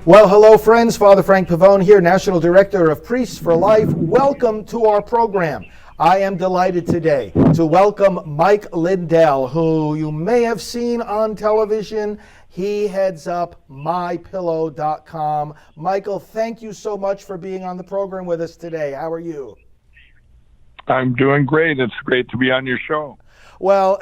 Well, hello, friends. Father Frank Pavone here, National Director of Priests for Life. Welcome to our program. I am delighted today to welcome Mike Lindell, who you may have seen on television. He heads up MyPillow.com. Michael, thank you so much for being on the program with us today. How are you? I'm doing great. It's great to be on your show. Well,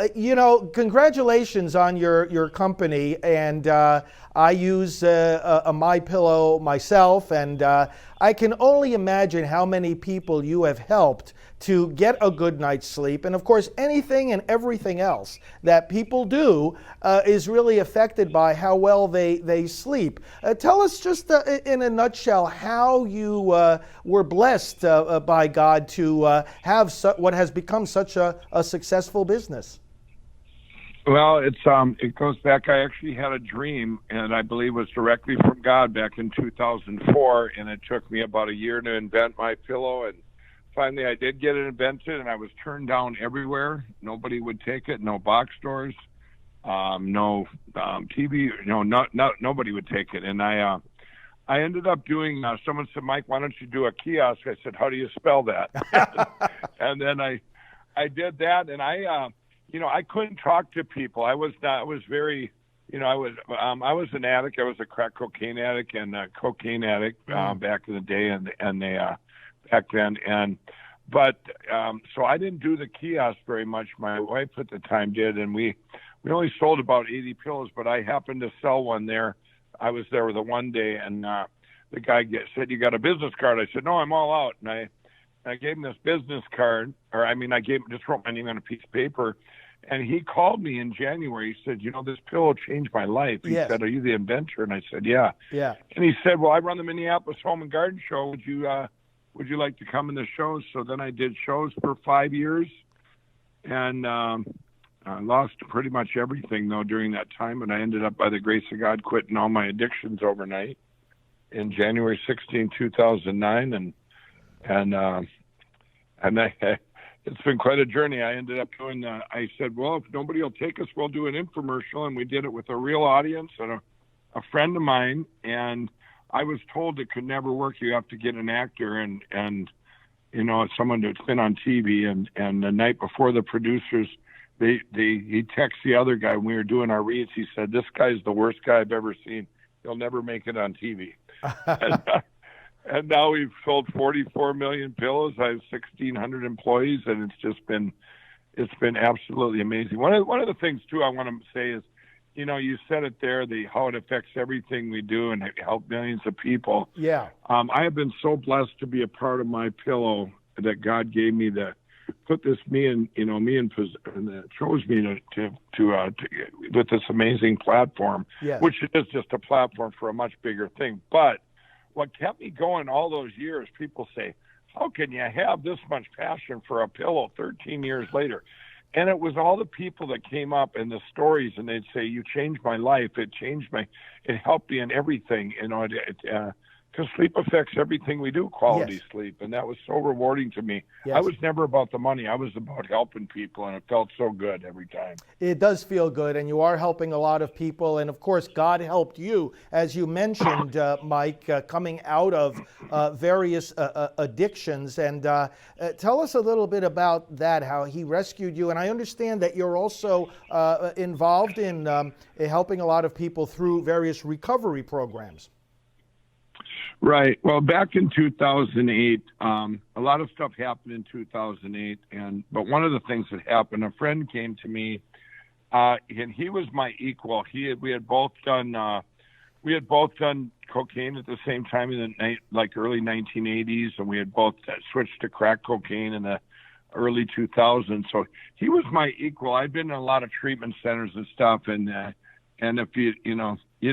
congratulations on your company, and I use a MyPillow myself, and I can only imagine how many people you have helped to get a good night's sleep. And of course, anything and everything else that people do is really affected by how well they sleep. Tell us just in a nutshell how you were blessed by God to have what has become such a successful business. Well, it goes back. I actually had a dream, and I believe it was directly from God back in 2004, and it took me about a year to invent MyPillow, and finally I did get it invented, and I was turned down everywhere. Nobody would take it. No box stores, no TV. Nobody would take it, and I ended up doing. Someone said, "Mike, why don't you do a kiosk?" I said, "How do you spell that?" And then I did that, and I couldn't talk to people. I was very, I was an addict. I was a crack cocaine addict and a cocaine addict back in the day, and they back then. So I didn't do the kiosk very much. My wife at the time did, and we only sold about 80 pillows. But I happened to sell one there. I was there the one day, and the guy said, "You got a business card?" I said, "No, I'm all out." And I gave him this business card, just wrote my name on a piece of paper. And he called me in January. He said, "This pillow changed my life." He said, "Are you the inventor?" And I said, "Yeah." Yeah. And he said, "Well, I run the Minneapolis Home and Garden Show. Would you like to come in the shows?" So then I did shows for 5 years, and I lost pretty much everything though during that time. And I ended up, by the grace of God, quitting all my addictions overnight in January 16, 2009, it's been quite a journey. I ended up doing, I said, well, if nobody will take us, we'll do an infomercial. And we did it with a real audience and a friend of mine. And I was told it could never work. You have to get an actor and someone that's been on TV. And the night before, the producers, he texted the other guy when we were doing our reads. He said, "This guy's the worst guy I've ever seen. He'll never make it on TV." And now we've sold 44 million pillows. I have 1,600 employees, and it's been absolutely amazing. One of the things too I want to say is, you said it there, how it affects everything we do and help millions of people. Yeah. I have been so blessed to be a part of MyPillow that God gave me to put this and chose me to with this amazing platform, Yes. which is just a platform for a much bigger thing, but. What kept me going all those years, people say, "How can you have this much passion for a pillow 13 years later?" And it was all the people that came up and the stories, and they'd say, "You changed my life. It helped me in everything." Because sleep affects everything we do, quality Yes. sleep. And that was so rewarding to me. Yes. I was never about the money. I was about helping people, and it felt so good every time. It does feel good, and you are helping a lot of people. And of course, God helped you, as you mentioned, Mike, coming out of various addictions. And tell us a little bit about that, how he rescued you. And I understand that you're also involved in helping a lot of people through various recovery programs. Right. Well, back in 2008, a lot of stuff happened in 2008, but one of the things that happened, a friend came to me, and he was my equal. We had both done cocaine at the same time in the early 1980s, and we had both switched to crack cocaine in the early 2000s. So he was my equal. I'd been in a lot of treatment centers and stuff, and if you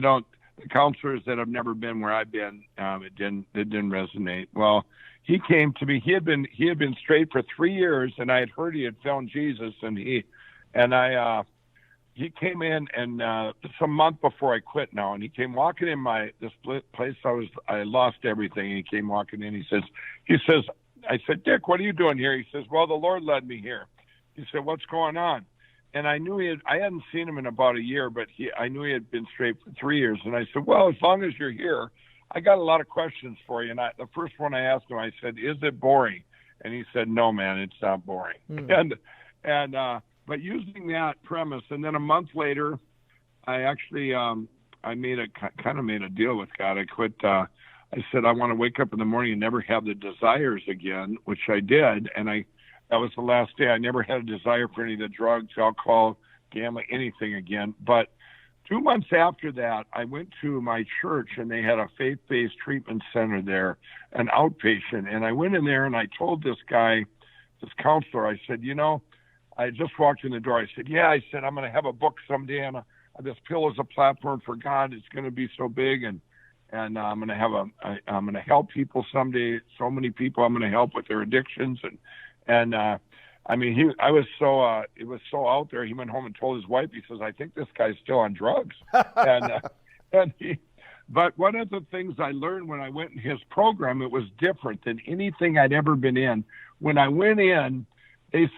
don't. The counselors that have never been where I've been, it didn't resonate. Well, he came to me. He had been straight for 3 years, and I had heard he had found Jesus, and he came in, and it's a month before I quit now, and he came walking in this place. I lost everything, and he came walking in. He says, I said, "Dick, what are you doing here?" He says, "Well, the Lord led me here." He said, "What's going on?" and I knew I hadn't seen him in about a year, but I knew he had been straight for 3 years. And I said, well, as long as you're here, I got a lot of questions for you. And the first one I asked him, I said, is it boring? And he said, no, man, it's not boring. But using that premise, and then a month later, I actually, I made a deal with God. I quit. I said, I want to wake up in the morning and never have the desires again, which I did. And that was the last day. I never had a desire for any of the drugs, alcohol, gambling, anything again. But 2 months after that, I went to my church, and they had a faith-based treatment center there, an outpatient. And I went in there, and I told this guy, this counselor, I said, I just walked in the door. I said, I said, I'm going to have a book someday, and this pillow is a platform for God. It's going to be so big, and I'm going to I'm going to help people someday. So many people I'm going to help with their addictions, and I mean, it was so out there. He went home and told his wife. He says, I think this guy's still on drugs, But one of the things I learned when I went in his program, it was different than anything I'd ever been in. When I went in, I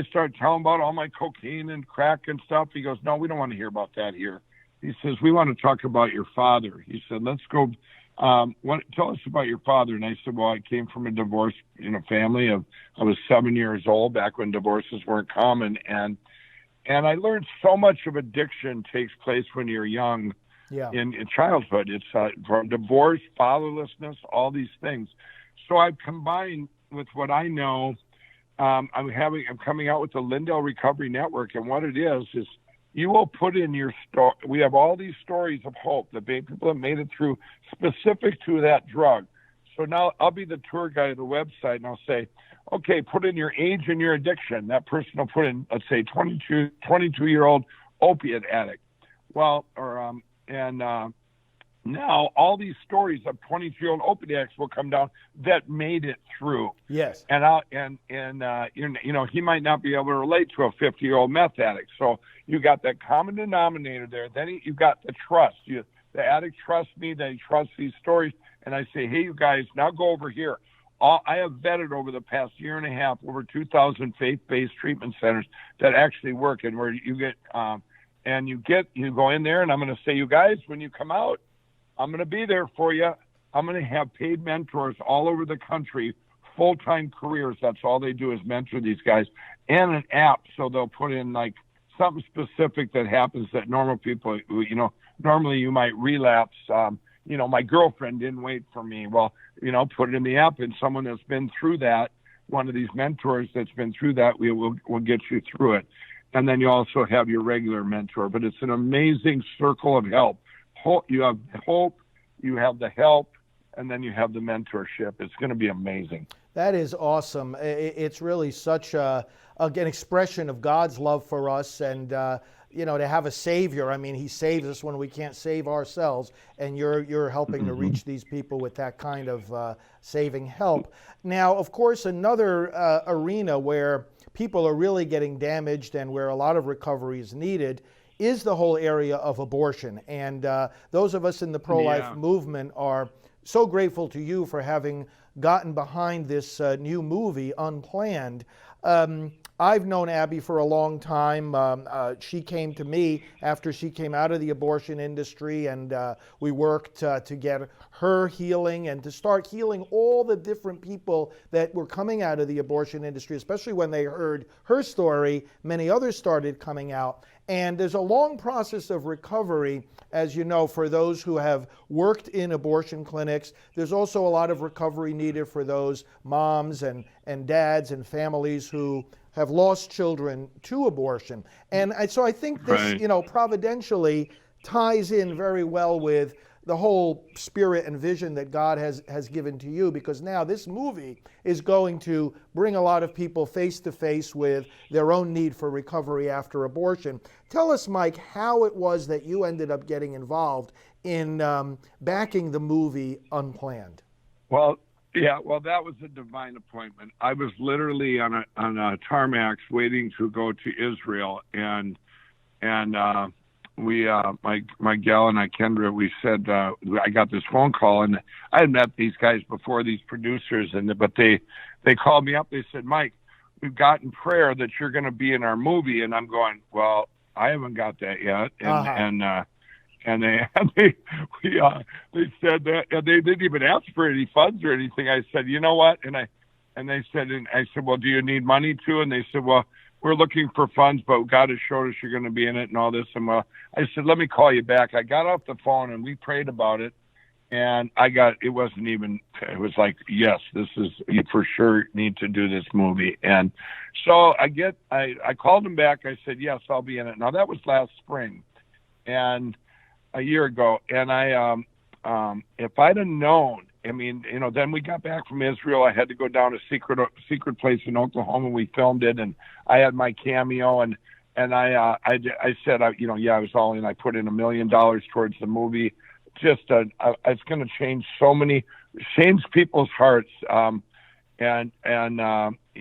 started telling about all my cocaine and crack and stuff. He goes, no, we don't want to hear about that here. He says, we want to talk about your father. He said, let's go. Tell us about your father. And I said, well, I came from a divorced, family. I was 7 years old back when divorces weren't common. And I learned so much of addiction takes place when you're young. Yeah. In childhood. It's from divorce, fatherlessness, all these things. So I've combined with what I know. I'm coming out with the Lindell Recovery Network, and what it is you will put in your story. We have all these stories of hope, the people that made it through, specific to that drug. So now I'll be the tour guide of the website, and I'll say, okay, put in your age and your addiction. That person will put in, let's say, 22-year-old opiate addict. Well, now all these stories of 22-year-old opiate addicts will come down that made it through. Yes. And he might not be able to relate to a 50-year-old meth addict. So you got that common denominator there. Then you got the trust. The addict trusts me. They trust these stories. And I say, hey, you guys, now go over here. I have vetted over the past year and a half over 2,000 faith-based treatment centers that actually work, and where you get you go in there, and I'm going to say, you guys, when you come out, I'm going to be there for you. I'm going to have paid mentors all over the country, full-time careers. That's all they do is mentor these guys, and an app. So they'll put in like something specific that happens that normal people, normally you might relapse. My girlfriend didn't wait for me. Well, put it in the app, and someone that's been through that, one of these mentors that's been through that, will get you through it. And then you also have your regular mentor, but it's an amazing circle of help. You have hope, you have the help, and then you have the mentorship. It's going to be amazing. That is awesome. It's really such an expression of God's love for us, and to have a Savior. I mean, He saves us when we can't save ourselves, and you're helping to reach these people with that kind of saving help. Now, of course, another arena where people are really getting damaged and where a lot of recovery is needed is the whole area of abortion. And those of us in the pro-life movement are so grateful to you for having gotten behind this new movie, Unplanned. I've known Abby for a long time. She came to me after she came out of the abortion industry, and we worked to get her healing and to start healing all the different people that were coming out of the abortion industry, especially when they heard her story. Many others started coming out. And there's a long process of recovery, as you know, for those who have worked in abortion clinics. There's also a lot of recovery needed for those moms and dads and families who have lost children to abortion. And so I think this, providentially ties in very well with the whole spirit and vision that God has given to you, because now this movie is going to bring a lot of people face to face with their own need for recovery after abortion. Tell us, Mike, how it was that you ended up getting involved in backing the movie Unplanned. Well, that was a divine appointment. I was literally on a tarmac waiting to go to Israel, and we, my gal and I, Kendra, we said, I got this phone call, and I had met these guys before, these producers, but they called me up. They said, Mike, we've gotten prayer that you're going to be in our movie. And I'm going, well, I haven't got that yet. And they said that, and they didn't even ask for any funds or anything. I said, you know what? And I said, well, do you need money too? And they said, well, we're looking for funds, but God has showed us you're going to be in it and all this. And well, I said, let me call you back. I got off the phone and we prayed about it. And it was like, yes, you for sure need to do this movie. And so I called him back. I said, yes, I'll be in it. Now that was last spring and a year ago. And if I'd have known, I mean, then we got back from Israel. I had to go down to secret place in Oklahoma. We filmed it, and I had my cameo, and I said, I was all in. I put in $1 million towards the movie. Just it's going to change people's hearts, and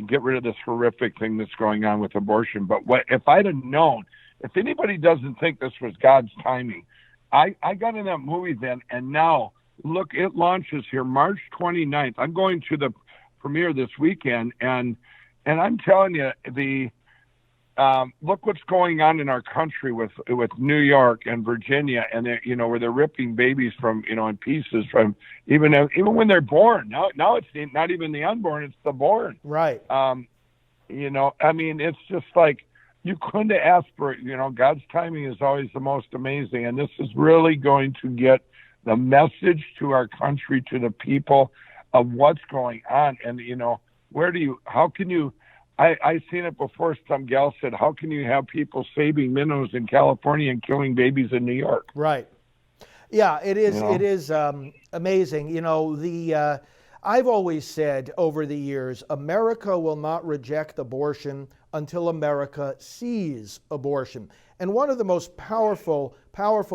get rid of this horrific thing that's going on with abortion. But if I'd have known, if anybody doesn't think this was God's timing, I got in that movie then, and now. Look, it launches here March 29th. I'm going to the premiere this weekend, and I'm telling you, look what's going on in our country with New York and Virginia, and where they're ripping babies from in pieces from even when they're born. Now it's not even the unborn; it's the born. Right. I mean, it's just like you couldn't ask for it. God's timing is always the most amazing, and this is really going to get the message to our country, to the people of what's going on. And, how can you, I seen it before, some gal said, how can you have people saving minnows in California and killing babies in New York? Right. Yeah, it is. It is amazing. I've always said over the years, America will not reject abortion until America sees abortion. And one of the most powerful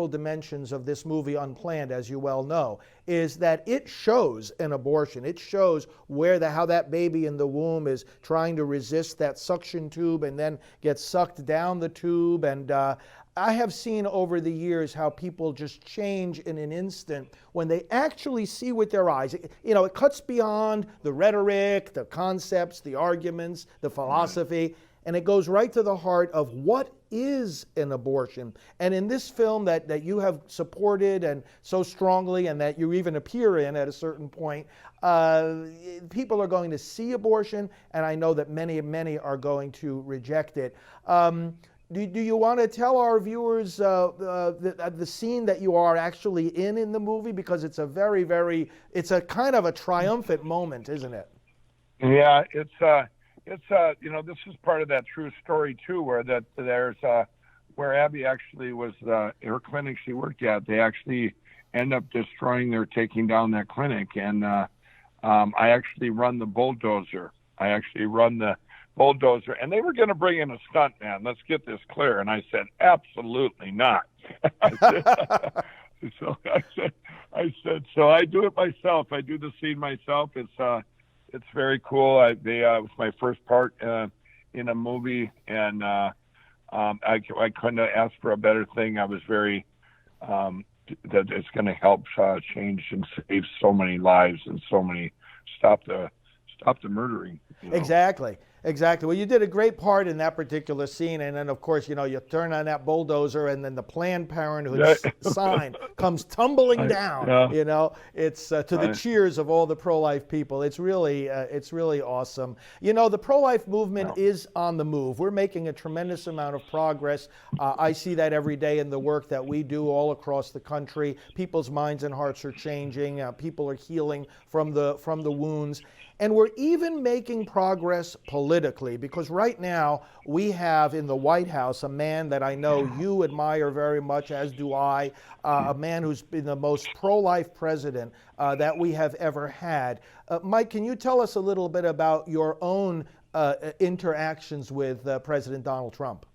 dimensions of this movie, Unplanned, as you well know, is that it shows an abortion. It shows how that baby in the womb is trying to resist that suction tube and then gets sucked down the tube. And I have seen over the years how people just change in an instant when they actually see with their eyes. It cuts beyond the rhetoric, the concepts, the arguments, the philosophy, and it goes right to the heart of what is an abortion. And in this film that you have supported and so strongly, and that you even appear in at a certain point, people are going to see abortion, and I know that many are going to reject it. Do you want to tell our viewers the scene that you are actually in the movie? Because it's a it's a kind of a triumphant moment, isn't it? Yeah, it's this is part of that true story too, where Abby actually was her clinic she worked at. They actually end up taking down that clinic, and I actually run the bulldozer. And they were going to bring in a stunt man. Let's get this clear. And I said, absolutely not. I said, so I do it myself. I do the scene myself. It's very cool. It was my first part in a movie, and I couldn't have asked for a better thing. I was very that it's going to help change and save so many lives and stop the murdering. Exactly. Well, you did a great part in that particular scene, and then of course, you turn on that bulldozer, and then the Planned Parenthood sign comes tumbling down. It's to the cheers of all the pro-life people. It's really awesome. The pro-life movement is on the move. We're making a tremendous amount of progress. I see that every day in the work that we do all across the country. People's minds and hearts are changing. People are healing from the wounds. And we're even making progress politically, because right now we have in the White House a man that I know you admire very much, as do I, a man who's been the most pro-life president that we have ever had. Mike, can you tell us a little bit about your own interactions with President Donald Trump?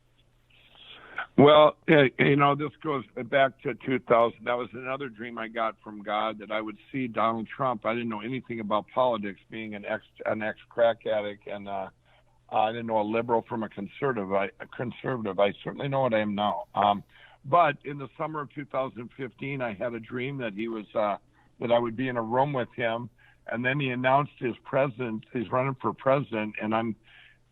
Well, this goes back to 2000. That was another dream I got from God, that I would see Donald Trump. I didn't know anything about politics, being an ex crack addict, and I didn't know a liberal from a conservative. I certainly know what I am now. But in the summer of 2015, I had a dream that he was that I would be in a room with him, and then he announced his running for president, and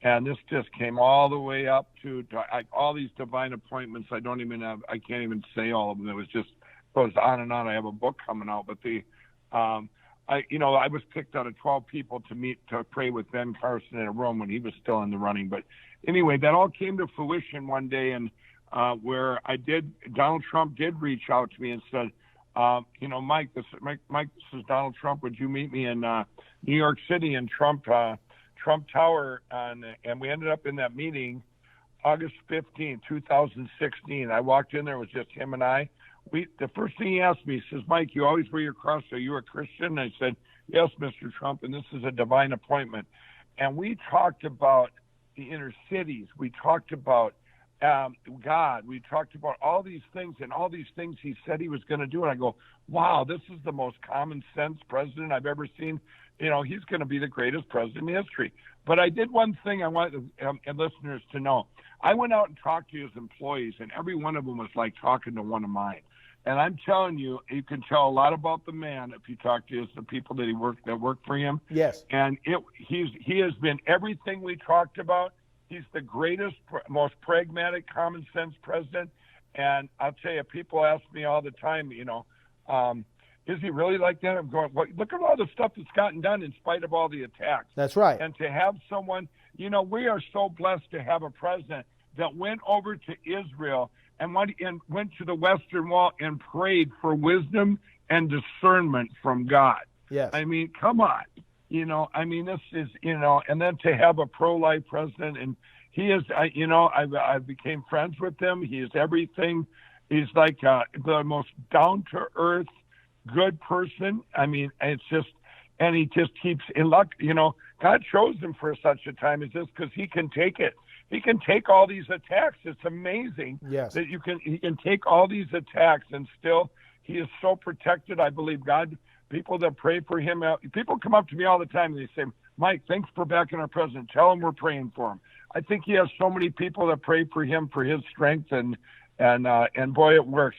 And this just came all the way up to all these divine appointments. I can't even say all of them. It was just goes on and on. I have a book coming out, but I was picked out of 12 people to pray with Ben Carson in a room when he was still in the running. But anyway, that all came to fruition one day, and where Donald Trump did reach out to me and said, Mike, this is Donald Trump. Would you meet me in New York City in Trump Tower? And we ended up in that meeting August 15, 2016. I walked in there, it was just him and I. The first thing he asked me, he says, Mike, you always wear your cross. Are you a Christian? And I said, yes, Mr. Trump, and this is a divine appointment. And we talked about the inner cities. We talked about God. We talked about all these things, and all these things he said he was going to do. And I go, wow, this is the most common sense president I've ever seen. He's going to be the greatest president in history. But I did one thing I want listeners to know. I went out and talked to his employees, and every one of them was like talking to one of mine. And I'm telling you, you can tell a lot about the man if you talk to the people that work for him. Yes. And he has been everything we talked about. He's the greatest, most pragmatic, common sense president. And I'll tell you, people ask me all the time, is he really like that? I'm going, well, look at all the stuff that's gotten done in spite of all the attacks. That's right. And to have someone, we are so blessed to have a president that went over to Israel and went to the Western Wall and prayed for wisdom and discernment from God. Yes. I mean, come on. This is, and then to have a pro-life president, and he is, I became friends with him. He is everything. He's like the most down-to-earth, good person. I mean, it's just, and he just keeps in luck. God chose him for such a time as this because he can take it. He can take all these attacks. It's amazing that he can take all these attacks and still he is so protected. I believe God, people that pray for him, people come up to me all the time and they say, Mike, thanks for backing our president. Tell him we're praying for him. I think he has so many people that pray for him for his strength and boy, it works.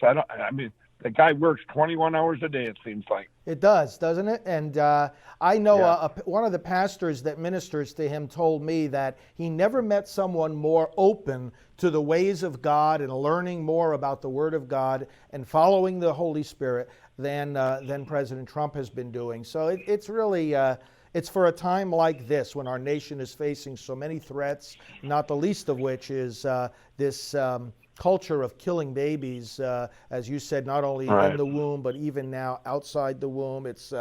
The guy works 21 hours a day, it seems like. It does, doesn't it? And I know one of the pastors that ministers to him told me that he never met someone more open to the ways of God and learning more about the Word of God and following the Holy Spirit than President Trump has been doing. So it's really, it's for a time like this when our nation is facing so many threats, not the least of which is this culture of killing babies, as you said, not only in the womb, but even now outside the womb. It's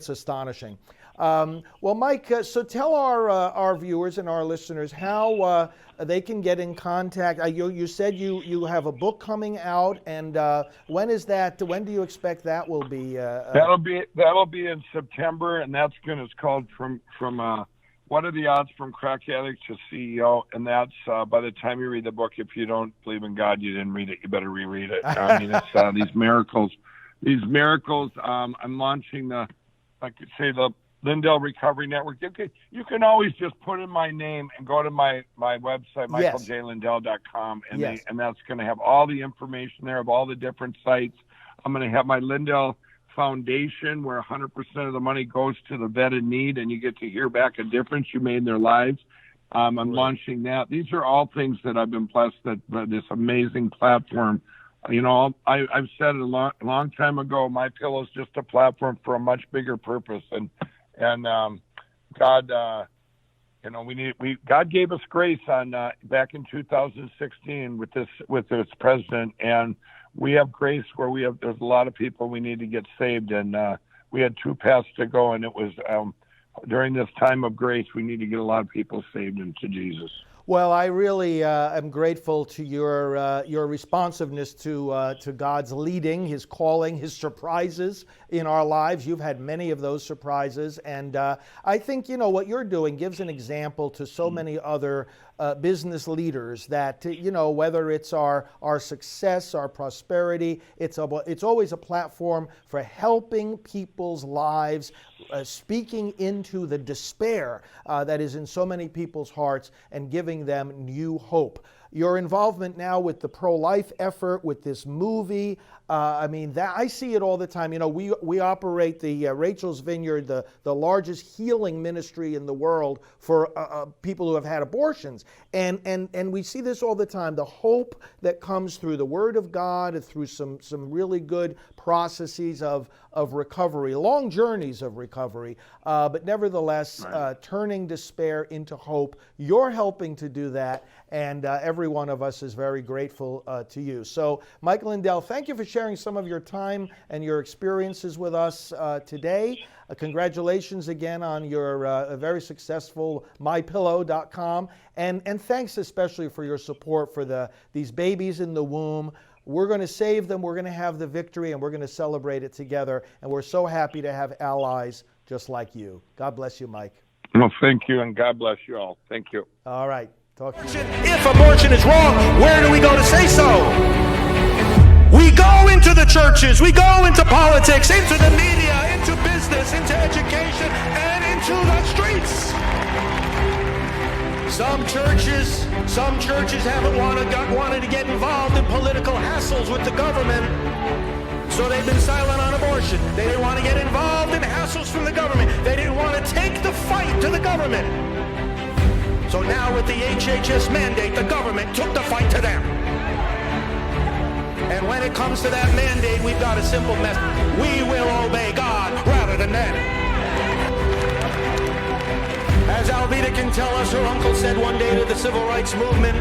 astonishing. Well, Mike, so tell our viewers and our listeners how they can get in contact. You said you have a book coming out, and when is that? When do you expect that will be? That'll be in September, and it's called from What Are the Odds from Crack Addict to CEO? And that's by the time you read the book, if you don't believe in God, you didn't read it, you better reread it. I mean, it's these miracles. I'm launching the Lindell Recovery Network. You can always just put in my name and go to my website, michaeljlindell.com, and that's going to have all the information there of all the different sites. I'm going to have my Lindell Foundation, where 100% of the money goes to the vet in need, and you get to hear back a difference you made in their lives. I'm launching that. These are all things that I've been blessed that this amazing platform. I've said it a long time ago. MyPillow is just a platform for a much bigger purpose, and God, God gave us grace on back in 2016 with this president, and we have grace where there's a lot of people we need to get saved, and we had 2 paths to go, and it was during this time of grace we need to get a lot of people saved into Jesus. Well, I really am grateful to your responsiveness to God's leading, His calling, His surprises in our lives. You've had many of those surprises, and I think what you're doing gives an example to so many other business leaders that, whether it's our success, our prosperity, it's always a platform for helping people's lives, speaking into the despair that is in so many people's hearts and giving them new hope. Your involvement now with the pro-life effort, with this movie, I see it all the time. We operate the Rachel's Vineyard, the largest healing ministry in the world for people who have had abortions. And we see this all the time, the hope that comes through the Word of God, through some really good processes of recovery, long journeys of recovery, but nevertheless, turning despair into hope. You're helping to do that, and every one of us is very grateful to you. So, Mike Lindell, thank you for sharing some of your time and your experiences with us today. Congratulations again on your very successful MyPillow.com, and thanks especially for your support for these babies in the womb. We're going to save them, we're going to have the victory, and we're going to celebrate it together. And we're so happy to have allies just like you. God bless you, Mike. Well, thank you, and God bless you all. Thank you. All right. Talk to you. If abortion is wrong, where do we go to say so? We go into the churches, we go into politics, into the media, into business, into education, and into the streets. Some churches haven't wanted to get involved in political hassles with the government, so they've been silent on abortion. They didn't want to get involved in hassles from the government. They didn't want to take the fight to the government. So now with the HHS mandate, the government took the fight to them. And when it comes to that mandate, we've got a simple message. We will obey God rather than men. As Alveda can tell us, her uncle said one day to the civil rights movement,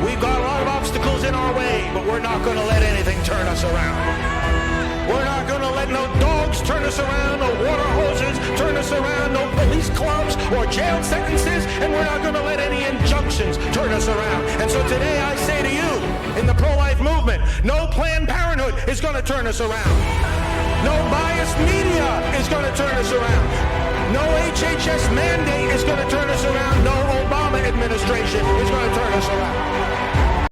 we've got a lot of obstacles in our way, but we're not going to let anything turn us around. We're not going to let no dogs turn us around, no water hoses turn us around, no police clubs or jail sentences, and we're not going to let any injunctions turn us around. And so today I say to you, in the pro-life movement, no Planned Parenthood is going to turn us around. No biased media is going to turn us around. No HHS mandate is going to turn us around. No Obama administration is going to turn us around.